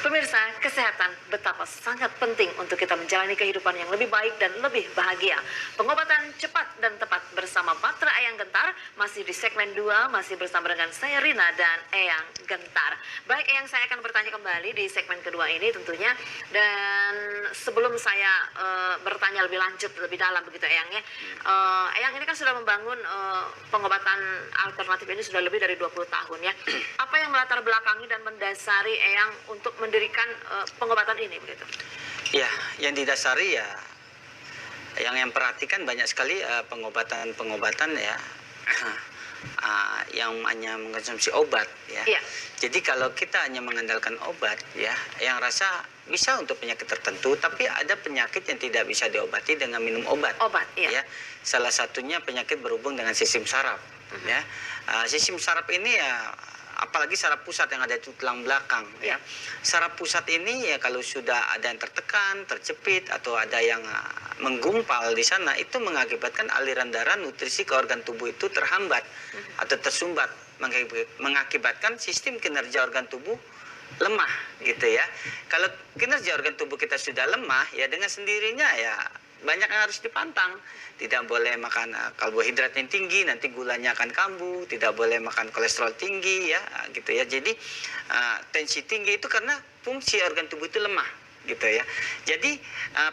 Pemirsa, kesehatan betapa sangat penting untuk kita menjalani kehidupan yang lebih baik dan lebih bahagia. Pengobatan cepat dan tepat bersama Patra Eyang Gentar masih di segmen 2, masih bersama dengan saya Rina dan Eyang Gentar. Baik Eyang, saya akan bertanya kembali di segmen kedua ini tentunya. Dan sebelum saya bertanya lebih lanjut, lebih dalam begitu Eyang ya. Eyang ini kan sudah membangun pengobatan alternatif ini sudah lebih dari 20 tahun ya. Apa yang melatar belakangi dan mendasari Eyang untuk mendirikan pengobatan ini begitu? Ya, yang didasari ya, yang perhatikan banyak sekali pengobatan ya, yang hanya mengkonsumsi obat ya. Iya. Jadi kalau kita hanya mengandalkan obat ya, yang rasa bisa untuk penyakit tertentu, tapi ada penyakit yang tidak bisa diobati dengan minum obat. Obat, iya. Ya. Salah satunya penyakit berhubung dengan sistem saraf. Ya, sistem saraf ini ya, apalagi saraf pusat yang ada di tulang belakang ya. Saraf pusat ini ya kalau sudah ada yang tertekan, terjepit atau ada yang menggumpal di sana, itu mengakibatkan aliran darah nutrisi ke organ tubuh itu terhambat atau tersumbat, mengakibatkan sistem kinerja organ tubuh lemah gitu ya. Kalau kinerja organ tubuh kita sudah lemah ya, dengan sendirinya ya banyak yang harus dipantang. Tidak boleh makan karbohidrat yang tinggi, nanti gulanya akan kambuh. Tidak boleh makan kolesterol tinggi ya, gitu ya. Jadi tensi tinggi itu karena fungsi organ tubuh itu lemah, gitu ya. Jadi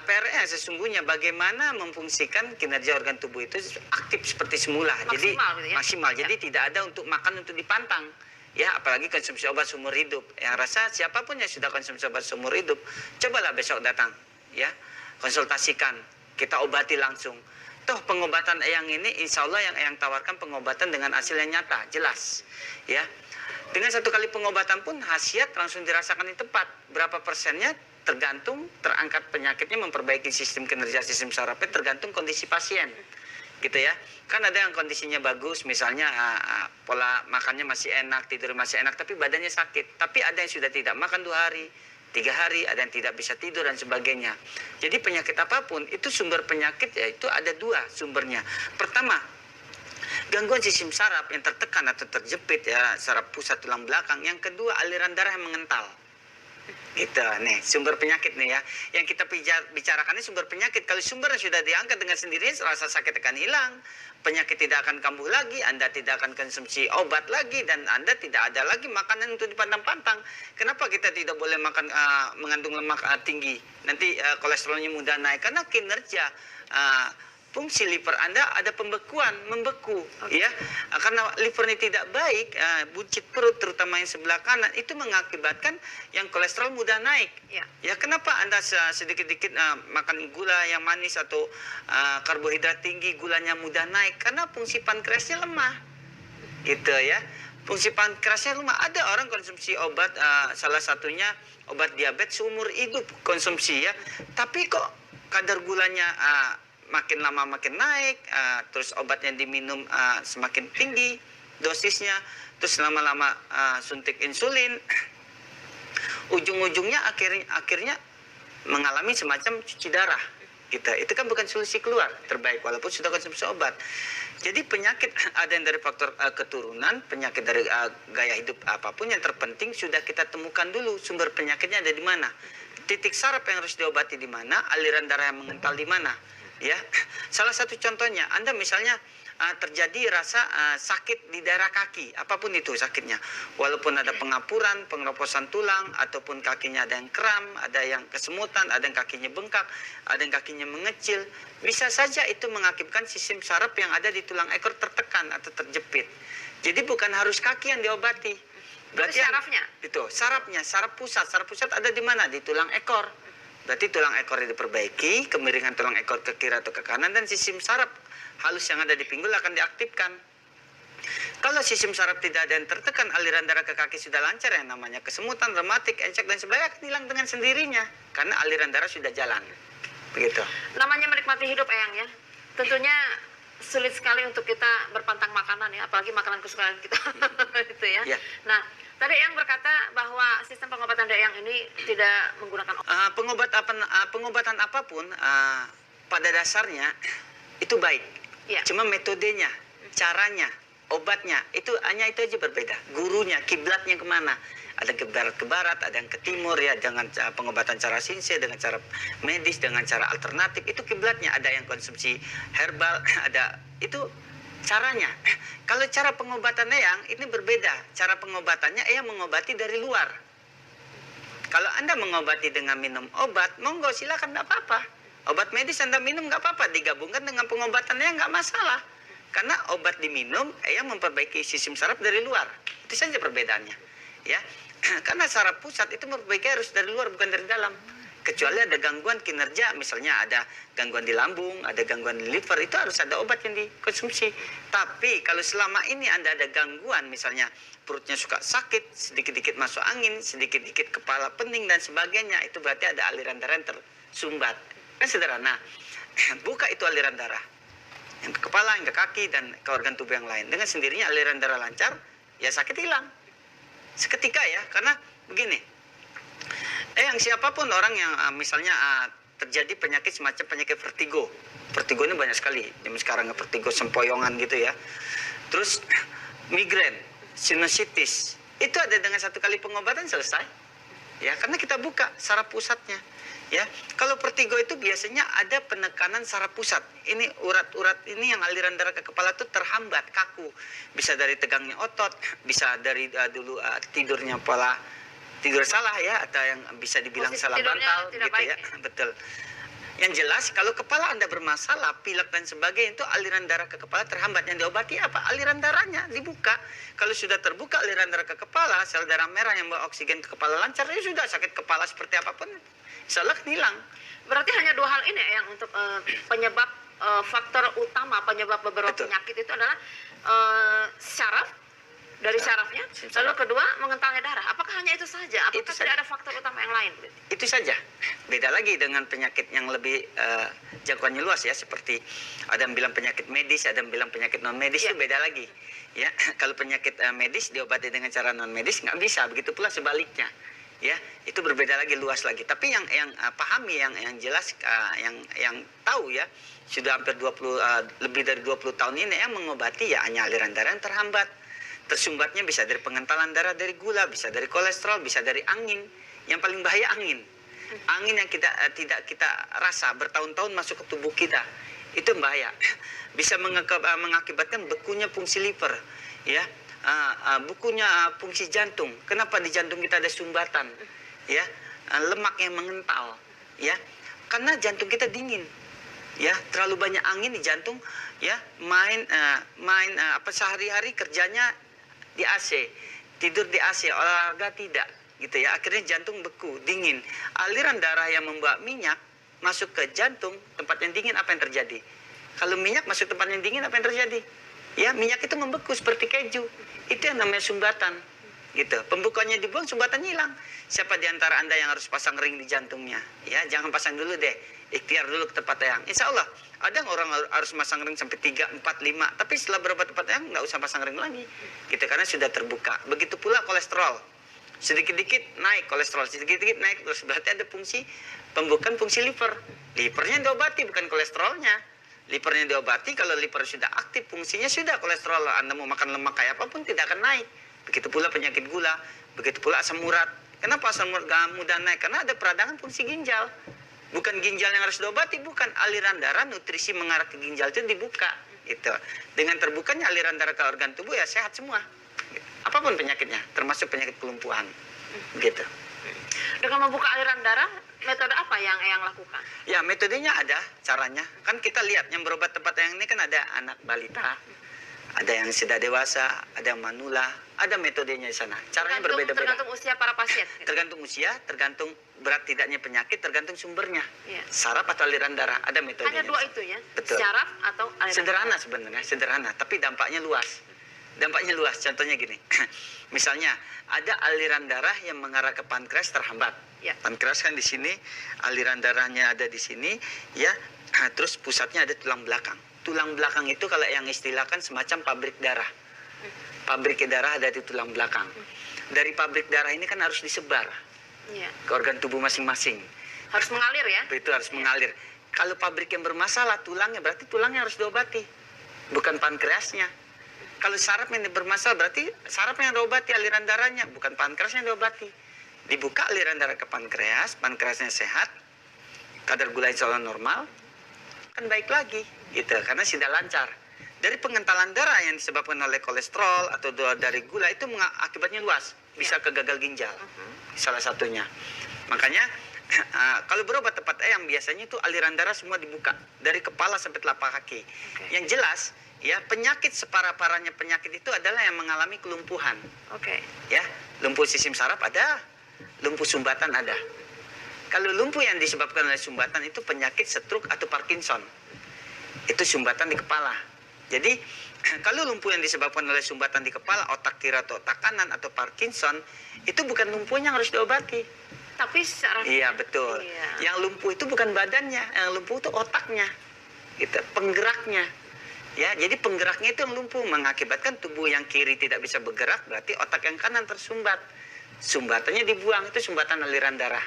PR-nya sesungguhnya bagaimana memfungsikan kinerja organ tubuh itu aktif seperti semula. Maksimal, jadi gitu ya? maksimal. Jadi tidak ada untuk makan untuk dipantang. Ya, apalagi konsumsi obat seumur hidup. Yang rasa siapapun yang sudah konsumsi obat seumur hidup, cobalah besok datang, ya, konsultasikan, kita obati langsung. Toh pengobatan Eyang ini, insya Allah yang Eyang tawarkan pengobatan dengan hasil yang nyata, jelas, ya. Dengan satu kali pengobatan pun khasiat langsung dirasakan di tempat. Berapa persennya tergantung terangkat penyakitnya, memperbaiki sistem kinerja sistem sarafnya, tergantung kondisi pasien. Gitu ya, kan ada yang kondisinya bagus, misalnya pola makannya masih enak, tidur masih enak, tapi badannya sakit. Tapi ada yang sudah tidak makan 2 hari, 3 hari, ada yang tidak bisa tidur dan sebagainya. Jadi penyakit apapun itu sumber penyakit yaitu ada 2 sumbernya. Pertama, gangguan sistem saraf yang tertekan atau terjepit ya, saraf pusat tulang belakang. Yang kedua, aliran darah yang mengental. Gitu nih, sumber penyakit nih ya. Yang kita bicarakan ini sumber penyakit. Kalau sumbernya sudah diangkat dengan sendirinya, rasa sakit akan hilang, penyakit tidak akan kambuh lagi, Anda tidak akan konsumsi obat lagi, dan Anda tidak ada lagi makanan untuk dipantang-pantang. Kenapa kita tidak boleh makan mengandung lemak tinggi? Nanti kolesterolnya mudah naik karena kinerja fungsi liver Anda ada pembekuan, membeku, ya. Karena liver ini tidak baik, buncit perut terutama yang sebelah kanan itu mengakibatkan yang kolesterol mudah naik. Ya, kenapa Anda sedikit-sedikit makan gula yang manis atau karbohidrat tinggi, gulanya mudah naik? Karena fungsi pankreasnya lemah, gitu ya. Fungsi pankreasnya lemah. Ada orang konsumsi obat, salah satunya obat diabetes seumur hidup konsumsi ya, tapi kok kadar gulanya makin lama makin naik, terus obat yang diminum semakin tinggi dosisnya, terus lama-lama suntik insulin, ujung-ujungnya akhirnya mengalami semacam cuci darah. Gitu. Itu kan bukan solusi keluar terbaik walaupun sudah konsumsi obat. Jadi penyakit ada yang dari faktor keturunan, penyakit dari gaya hidup apapun, yang terpenting sudah kita temukan dulu sumber penyakitnya ada di mana. Titik saraf yang harus diobati di mana, aliran darah yang mengental di mana. Ya, salah satu contohnya, Anda misalnya terjadi rasa sakit di daerah kaki, apapun itu sakitnya, walaupun ada pengapuran, pengeroposan tulang, ataupun kakinya ada yang kram, ada yang kesemutan, ada yang kakinya bengkak, ada yang kakinya mengecil, bisa saja itu mengakibatkan sistem saraf yang ada di tulang ekor tertekan atau terjepit. Jadi bukan harus kaki yang diobati, Berarti sarafnya? Itu, sarafnya, saraf pusat ada di mana? Di tulang ekor. Berarti tulang ekor diperbaiki, kemiringan tulang ekor ke kiri atau ke kanan, dan sistem saraf halus yang ada di pinggul akan diaktifkan. Kalau sistem saraf tidak ada yang tertekan, aliran darah ke kaki sudah lancar, yang namanya kesemutan, rematik, encek, dan sebagainya akan hilang dengan sendirinya. Karena aliran darah sudah jalan. Begitu. Namanya menikmati hidup, Eyang, ya. Tentunya sulit sekali untuk kita berpantang makanan, ya, apalagi makanan kesukaan kita. Itu ya. Ya. Nah, tadi Eyang berkata bahwa sistem pengobatan Eyang ini tidak menggunakan Pengobatan apapun pada dasarnya itu baik. Ya. Cuma metodenya, caranya, obatnya itu hanya itu aja berbeda. Gurunya, kiblatnya kemana? Ada ke barat, ada yang ke timur ya, dengan pengobatan cara sinse, dengan cara medis, dengan cara alternatif. Itu kiblatnya. Ada yang konsumsi herbal, ada itu caranya. Kalau cara pengobatannya yang ini berbeda. Cara pengobatannya yang mengobati dari luar. Kalau Anda mengobati dengan minum obat, monggo silakan, tidak apa-apa. Obat medis Anda minum nggak apa-apa, digabungkan dengan pengobatannya nggak masalah. Karena obat diminum yang memperbaiki sistem saraf dari luar. Itu saja perbedaannya. Ya. Karena saraf pusat itu memperbaiki harus dari luar, bukan dari dalam. Kecuali ada gangguan kinerja, misalnya ada gangguan di lambung, ada gangguan di liver, itu harus ada obat yang dikonsumsi. Tapi kalau selama ini Anda ada gangguan, misalnya perutnya suka sakit, sedikit-dikit masuk angin, sedikit-dikit kepala pening dan sebagainya, itu berarti ada aliran darah yang tersumbat. Kan sederhana. Buka itu aliran darah. Yang ke kepala, yang ke kaki, dan ke organ tubuh yang lain. Dengan sendirinya aliran darah lancar, ya sakit hilang. Seketika ya, karena begini. Yang siapapun orang yang misalnya terjadi penyakit semacam penyakit vertigo. Vertigo ini banyak sekali. Zaman sekarang vertigo sempoyongan gitu ya. Terus migrain, sinusitis. Itu ada dengan satu kali pengobatan selesai. Ya, karena kita buka saraf pusatnya. Ya, kalau vertigo itu biasanya ada penekanan saraf pusat. Ini urat-urat ini yang aliran darah ke kepala itu terhambat, kaku. Bisa dari tegangnya otot, bisa dari tidurnya pola tidur salah ya, atau yang bisa dibilang posisi salah bantal gitu baik, ya. Betul. Yang jelas kalau kepala Anda bermasalah, pilek dan sebagainya, itu aliran darah ke kepala terhambat. Yang diobati apa? Aliran darahnya dibuka. Kalau sudah terbuka aliran darah ke kepala, sel darah merah yang bawa oksigen ke kepala lancar, ya sudah, sakit kepala seperti apapun insya Allah hilang. Berarti hanya dua hal ini yang untuk penyebab faktor utama penyebab beberapa Betul. penyakit itu adalah syaraf dari syarafnya, lalu kedua mengentalnya darah. Apakah hanya itu saja? Apakah Itu tidak saja. ada faktor utama yang lain? Itu saja. Beda lagi dengan penyakit yang lebih jangkauannya luas ya, seperti ada yang bilang penyakit medis, ada yang bilang penyakit non medis, Ya. itu beda lagi. Ya, kalau penyakit medis diobati dengan cara non medis nggak bisa, begitu pula sebaliknya. Ya, itu berbeda lagi, luas lagi. Tapi yang pahami, yang jelas, yang tahu ya, sudah hampir 20 lebih dari 20 tahun ini yang mengobati ya hanya aliran darah yang terhambat. Tersumbatnya bisa dari pengentalan darah, dari gula, bisa dari kolesterol, bisa dari angin. Yang paling bahaya angin. Angin yang tidak kita rasa bertahun-tahun masuk ke tubuh kita. Itu bahaya. Bisa mengakibatkan bekunya fungsi liver, ya. Bukunya fungsi jantung. Kenapa di jantung kita ada sumbatan? Ya, lemak yang mengental, ya. Karena jantung kita dingin. Ya, terlalu banyak angin di jantung, ya. Main sehari-hari kerjanya di AC, tidur di AC, olahraga tidak, gitu ya. Akhirnya jantung beku, dingin. Aliran darah yang membawa minyak masuk ke jantung, tempat yang dingin, apa yang terjadi? Kalau minyak masuk tempat yang dingin, apa yang terjadi? Ya, minyak itu membeku seperti keju. Itu yang namanya sumbatan. Gitu. Pembekuannya dibuang, sumbatan hilang. Siapa di antara Anda yang harus pasang ring di jantungnya? Ya, jangan pasang dulu deh. Ikhtiar dulu ke tempat yang. Insya Allah, ada orang harus pasang ring sampai 3, 4, 5. Tapi setelah beberapa tempat yang nggak usah pasang ring lagi. Gitu, karena sudah terbuka. Begitu pula kolesterol. Sedikit-dikit naik kolesterol, sedikit-dikit naik. Terus berarti ada fungsi pembukaan fungsi liver. Livernya diobati, bukan kolesterolnya. Livernya diobati, kalau liver sudah aktif fungsinya, sudah kolesterol Anda mau makan lemak kayak apapun tidak akan naik. Begitu pula penyakit gula, begitu pula asam urat. Kenapa asam urat gak mudah naik? Karena ada peradangan fungsi ginjal. Bukan ginjal yang harus diobati, bukan. Aliran darah, nutrisi mengarah ke ginjal itu dibuka. Gitu. Dengan terbukanya aliran darah ke organ tubuh ya sehat semua. Gitu. Apapun penyakitnya, termasuk penyakit kelumpuhan. Gitu. Dengan membuka aliran darah, metode apa yang lakukan? Ya, metodenya ada, caranya. Kan kita lihat yang berobat tempat yang ini kan ada anak balita, Ada yang sudah dewasa, ada yang manula, ada metodenya di sana. Caranya berbeda-beda. Tergantung usia para pasien. Gitu. Tergantung usia, tergantung berat tidaknya penyakit, tergantung sumbernya. Iya. Saraf atau aliran darah, ada metodenya. Hanya dua itu ya? Betul. Syaraf atau aliran Sederhana darah? sebenarnya, sederhana, tapi dampaknya luas. Dampaknya luas, contohnya gini. Misalnya, ada aliran darah yang mengarah ke pankreas terhambat. Ya. Pankreas kan di sini, aliran darahnya ada di sini, ya. Terus pusatnya ada tulang belakang. Tulang belakang itu kalau yang istilahkan semacam pabrik darah. Pabrik darah ada di tulang belakang. Dari pabrik darah ini kan harus disebar Iya. ke organ tubuh masing-masing. Harus mengalir ya? Itu harus mengalir. Kalau pabrik yang bermasalah tulangnya, berarti tulangnya harus diobati, bukan pankreasnya. Kalau saraf yang bermasalah, berarti sarafnya yang diobati, aliran darahnya, bukan pankreasnya yang diobati. Dibuka aliran darah ke pankreas, pankreasnya sehat, kadar gula insya Allah normal, kan baik lagi, gitu, karena sudah lancar. Dari pengentalan darah yang disebabkan oleh kolesterol atau dari gula itu akibatnya luas, bisa ke gagal ginjal, salah satunya. Makanya kalau berobat tepat yang biasanya itu aliran darah semua dibuka dari kepala sampai telapak kaki. Yang jelas ya, penyakit separah-parahnya penyakit itu adalah yang mengalami kelumpuhan. Ya, lumpuh sistem saraf ada, lumpuh sumbatan ada. Kalau lumpuh yang disebabkan oleh sumbatan itu penyakit stroke atau Parkinson. Itu sumbatan di kepala. Jadi kalau lumpuh yang disebabkan oleh sumbatan di kepala, otak kiri atau otak kanan atau Parkinson, itu bukan lumpuhnya yang harus diobati. Tapi secara... Iya, betul. Iya. Yang lumpuh itu bukan badannya, yang lumpuh itu otaknya. Gitu, penggeraknya. Ya, jadi penggeraknya itu yang lumpuh, mengakibatkan tubuh yang kiri tidak bisa bergerak, berarti otak yang kanan tersumbat. Sumbatannya dibuang, itu sumbatan aliran darah.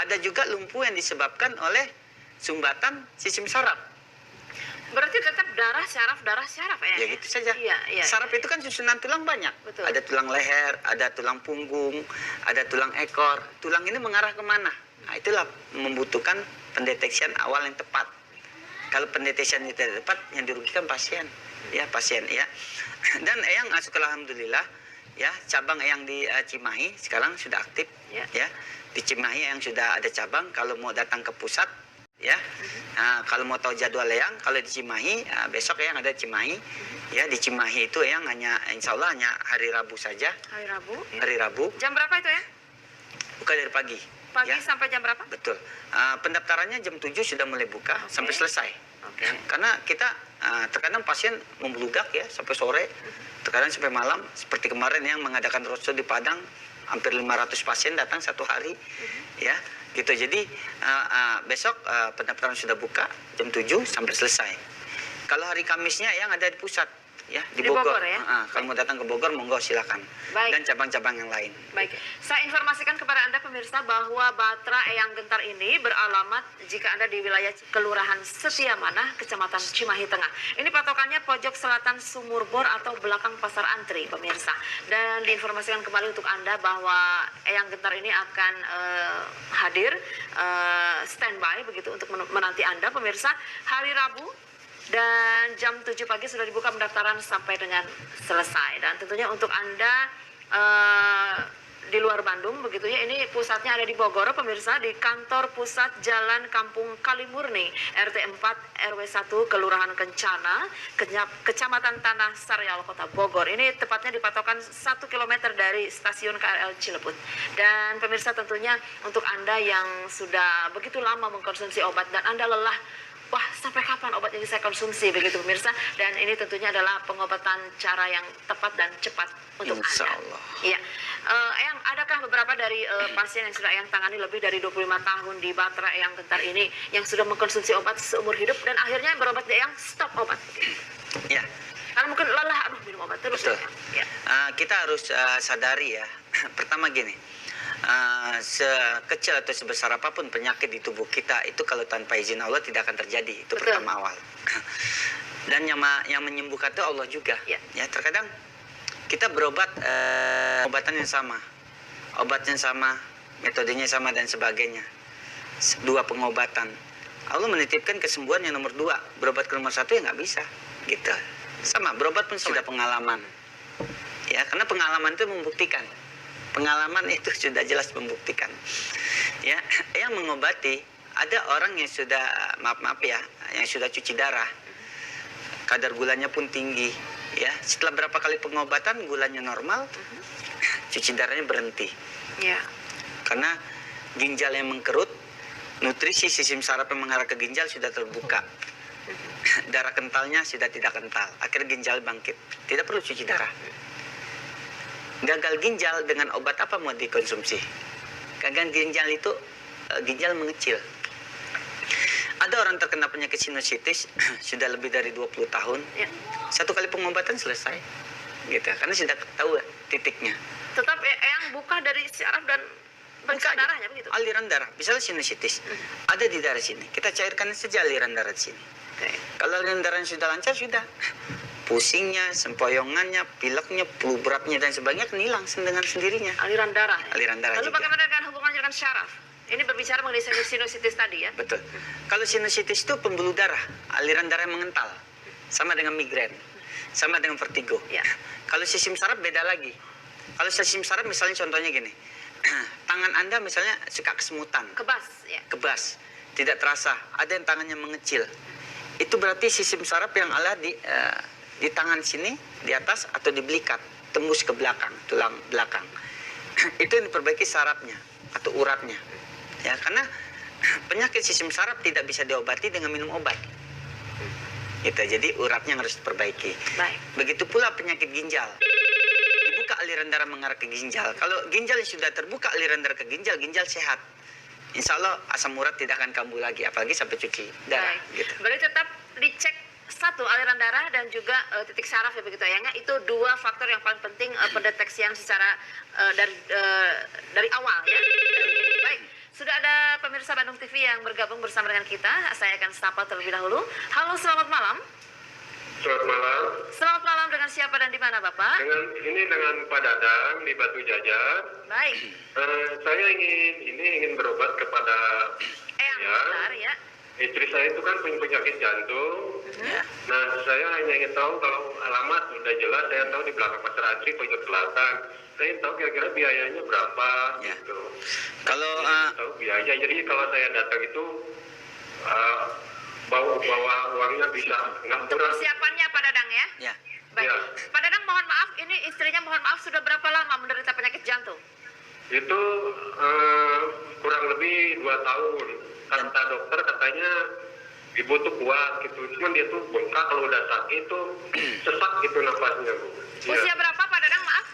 Ada juga lumpuh yang disebabkan oleh sumbatan sistem saraf. Berarti tetap darah syaraf ya? Ya gitu saja. Iya, Saraf itu kan susunan tulang banyak. Betul. Ada tulang leher, ada tulang punggung, ada tulang ekor. Tulang ini mengarah kemana? Nah, itulah membutuhkan pendeteksian awal yang tepat. Kalau pendeteksian itu tidak tepat, yang dirugikan pasien. Ya, pasien ya. Dan Eyang alhamdulillah ya, cabang Eyang di Cimahi sekarang sudah aktif ya. Di Cimahi Eyang sudah ada cabang. Kalau mau datang ke pusat ya. Nah, kalau mau tahu jadwal Eyang, kalau di Cimahi besok Eyang ada Cimahi. Ya, di Cimahi itu Eyang hanya insya Allah hanya hari Rabu saja. Hari Rabu. Ya. Hari Rabu. Jam berapa itu ya? Buka dari pagi. Pagi ya. sampai jam berapa? Betul. Pendaftarannya jam 7 sudah mulai buka sampai selesai. Karena kita terkadang pasien membludak ya sampai sore, terkadang sampai malam. Seperti kemarin yang mengadakan roadshow di Padang, hampir 500 pasien datang satu hari, ya gitu. Jadi besok pendaftaran sudah buka jam 7 sampai selesai. Kalau hari Kamisnya yang ada di pusat. Ya, di Bogor ya. Kalau mau datang ke Bogor, monggo silakan. Baik. Dan cabang-cabang yang lain. Baik, saya informasikan kepada Anda pemirsa bahwa Batra Eyang Gentar ini beralamat jika Anda di wilayah Kelurahan Setiamanah, Kecamatan Cimahi Tengah. Ini patokannya pojok selatan Sumur Bor atau belakang Pasar Antri, pemirsa. Dan diinformasikan kembali untuk Anda bahwa Eyang Gentar ini akan hadir standby begitu untuk menanti Anda pemirsa hari Rabu. Dan jam 7 pagi sudah dibuka pendaftaran sampai dengan selesai. Dan tentunya untuk Anda di luar Bandung begitu ya, ini pusatnya ada di Bogor pemirsa, di kantor pusat Jalan Kampung Kalimurni RT 4 RW 1 Kelurahan Kencana, Kecamatan Tanah Sarial, Kota Bogor. Ini tepatnya dipatokan 1 km dari stasiun KRL Cileput. Dan pemirsa tentunya untuk Anda yang sudah begitu lama mengkonsumsi obat dan Anda lelah, wah sampai kapan obat ini saya konsumsi begitu pemirsa, dan ini tentunya adalah pengobatan cara yang tepat dan cepat untuk Insya Anda. Allah. Iya. Eyang, adakah beberapa dari pasien yang sudah Eyang tangani lebih dari 25 tahun di Batra Eyang Gentar ini yang sudah mengkonsumsi obat seumur hidup dan akhirnya berobat di Eyang stop obat? Ya. Karena mungkin lelah, aduh minum obat terus. Betul. Ya. Kita harus sadari ya. Pertama gini. Sekecil atau sebesar apapun penyakit di tubuh kita itu kalau tanpa izin Allah tidak akan terjadi. Itu Betul. pertama awal. Dan yang menyembuhkan itu Allah juga. Ya. Ya, terkadang kita berobat obatan yang sama, obatnya sama, metodenya sama dan sebagainya. Dua pengobatan. Allah menitipkan kesembuhan yang nomor 2, berobat ke nomor 1 ya nggak bisa. Gitu. Sama, berobat pun sudah pengalaman. Ya, karena pengalaman itu membuktikan. Pengalaman itu sudah jelas membuktikan. Ya, yang mengobati ada orang yang sudah maaf ya, yang sudah cuci darah, kadar gulanya pun tinggi, Ya, setelah berapa kali pengobatan gulanya normal, cuci darahnya berhenti. Ya. Karena ginjal yang mengkerut, nutrisi sistem saraf yang mengarah ke ginjal sudah terbuka. Darah kentalnya sudah tidak kental. Akhirnya ginjal bangkit. Tidak perlu cuci darah. Gagal ginjal dengan obat apa mau dikonsumsi? Gagal ginjal itu ginjal mengecil. Ada orang terkena penyakit sinusitis sudah lebih dari 20 tahun. Ya. Satu kali pengobatan selesai. Gitu. Karena sudah tahu titiknya. Tetap yang buka dari syaraf dan periksa Buka aja. darahnya begitu. Aliran darah, misalnya sinusitis, ada di darah sini. Kita cairkan saja aliran darah di sini. Oke. Kalau aliran darahnya sudah lancar, sudah. Pusingnya, sempoyongannya, pileknya, flu beratnya dan sebagainya akan hilang dengan sendirinya. Aliran darah. Aliran darah Lalu juga. bagaimana dengan hubungannya dengan syaraf? Ini berbicara mengenai sinusitis tadi ya. Betul. Kalau sinusitis itu pembuluh darah, aliran darah yang mengental. Sama dengan migrain, sama dengan vertigo. Ya. Kalau sistem saraf beda lagi. Kalau sistem saraf misalnya contohnya gini, tangan Anda misalnya suka kesemutan, Kebas ya. kebas, tidak terasa, ada yang tangannya mengecil. Itu berarti sistem saraf yang ada di tangan sini, di atas atau di belikat, tembus ke belakang, tulang belakang. Itu yang diperbaiki sarafnya atau uratnya. Ya, karena penyakit sistem saraf tidak bisa diobati dengan minum obat. Gitu, jadi uratnya yang harus diperbaiki. Baik. Begitu pula penyakit ginjal. Dibuka aliran darah mengarah ke ginjal. Kalau ginjal sudah terbuka aliran darah ke ginjal, ginjal sehat. Insya Allah asam urat tidak akan kambuh lagi, apalagi sampai cuci darah. Baik. Gitu. Berarti tetap dicek satu aliran darah dan juga titik saraf ya begitu ya. Itu dua faktor yang paling penting pendeteksian secara dari awal ya. Baik. Sudah ada pemirsa Bandung TV yang bergabung bersama dengan kita. Saya akan sapa terlebih dahulu. Halo, selamat malam. Selamat malam. Selamat malam, dengan siapa dan di mana, Bapak? Dengan Pak Dadang di Batu Jajar. Baik. Saya ingin berobat kepada Bentar ya. istri saya itu kan punya penyakit jantung. Ya. Nah, saya hanya ingin tahu kalau alamat sudah jelas. Saya tahu di belakang Pasar Asri pojok selatan. Saya ingin tahu kira-kira biayanya berapa Ya. gitu. Kalau Tahu biaya. Jadi kalau saya datang itu bawa uangnya bisa nggak Untuk murah. persiapannya Pak Dadang ya. ya, Baik. Ya. Pak Dadang mohon maaf, ini istrinya mohon maaf sudah berapa lama menderita penyakit jantung? Itu kurang lebih 2 tahun. Kata dokter katanya ibu tuh kuat gitu. Cuman dia tuh bengkak kalau udah sakit tuh sesak gitu nafasnya, Bu. Usia berapa Pak Dadang, maaf?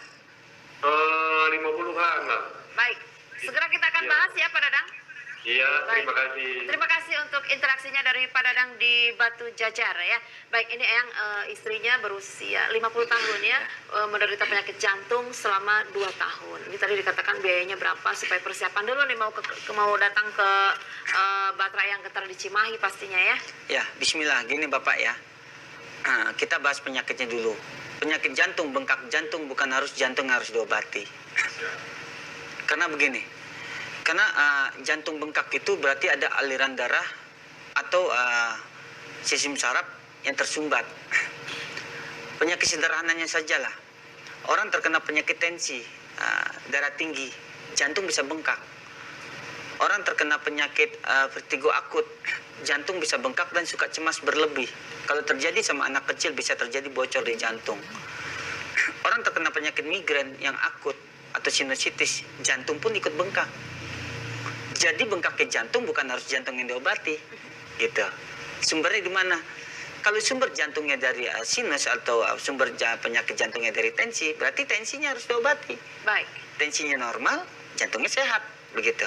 50-an lah. Baik. Segera kita akan Iya. bahas ya Pak Dadang. Iya, Baik. terima kasih. Terima kasih untuk interaksinya dari Pak Dadang di Batu Jajar ya. Baik, ini Eyang istrinya berusia 50 tahun ya, menderita penyakit jantung selama 2 tahun. Ini tadi dikatakan biayanya berapa supaya persiapan dulu nih mau datang ke Batra Eyang Gentar di Cimahi pastinya ya. ya, Bismillah. Gini Bapak ya, kita bahas penyakitnya dulu. Penyakit jantung, bengkak jantung bukan harus jantung yang harus diobati. Karena begini, karena jantung bengkak itu berarti ada aliran darah atau sistem saraf yang tersumbat. Penyakit sederhananya sajalah, orang terkena penyakit tensi, darah tinggi, jantung bisa bengkak. Orang terkena penyakit vertigo akut, jantung bisa bengkak dan suka cemas berlebih. Kalau terjadi sama anak kecil bisa terjadi bocor di jantung. Orang terkena penyakit migrain yang akut atau sinusitis, jantung pun ikut bengkak. Jadi bengkaknya jantung bukan harus jantung yang diobati, gitu. Sumbernya di mana? Kalau sumber jantungnya dari sinus atau sumber penyakit jantungnya dari tensi, berarti tensinya harus diobati. Baik. Tensinya normal, jantungnya sehat, begitu.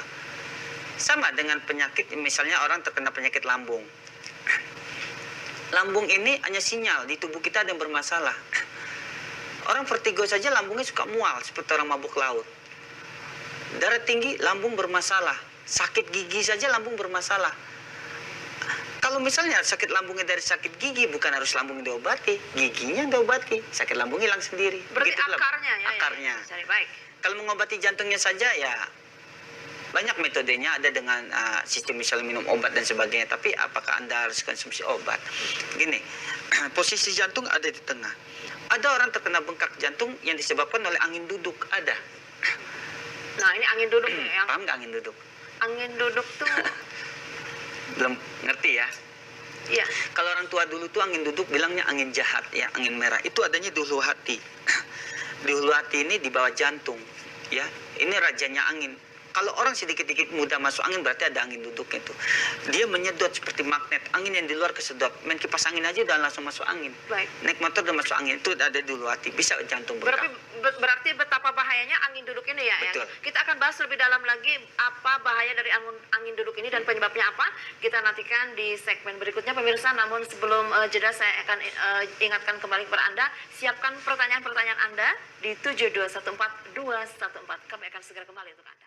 Sama dengan penyakit, misalnya orang terkena penyakit lambung. Lambung ini hanya sinyal di tubuh kita ada yang bermasalah. Orang vertigo saja lambungnya suka mual seperti orang mabuk laut. Darah tinggi, lambung bermasalah. Sakit gigi saja lambung bermasalah. Kalau misalnya sakit lambungnya dari sakit gigi, bukan harus lambung diobati, giginya diobati, sakit lambung hilang sendiri. Berarti Begitulah akarnya ya. akarnya. Ya. Baik. Kalau mengobati jantungnya saja ya banyak metodenya, ada dengan sistem misalnya minum obat dan sebagainya. Tapi apakah Anda harus konsumsi obat? Gini, posisi jantung ada di tengah. Ada orang terkena bengkak jantung yang disebabkan oleh angin duduk, ada. Nah, ini angin duduk nih yang Paham nggak angin duduk? angin duduk tuh Belum ngerti ya? Iya. Kalau orang tua dulu tuh angin duduk bilangnya angin jahat ya, angin merah. Itu adanya di hulu hati. Di hulu hati ini di bawah jantung ya. Ini rajanya angin. Kalau orang sedikit-sedikit mudah masuk angin berarti ada angin duduk itu. Dia menyedot seperti magnet. Angin yang di luar kesedot. Main kipas angin aja udah langsung masuk angin. Baik. Naik motor udah masuk angin. Itu ada di hulu hati. Bisa jantung bengkak. Berarti betapa bahayanya angin duduk ini ya. Betul. Kita akan bahas lebih dalam lagi apa bahaya dari angin duduk ini dan penyebabnya apa. Kita nantikan di segmen berikutnya pemirsa. Namun sebelum jeda saya akan ingatkan kembali kepada Anda. Siapkan pertanyaan-pertanyaan Anda di 7214214. Kami akan segera kembali untuk Anda.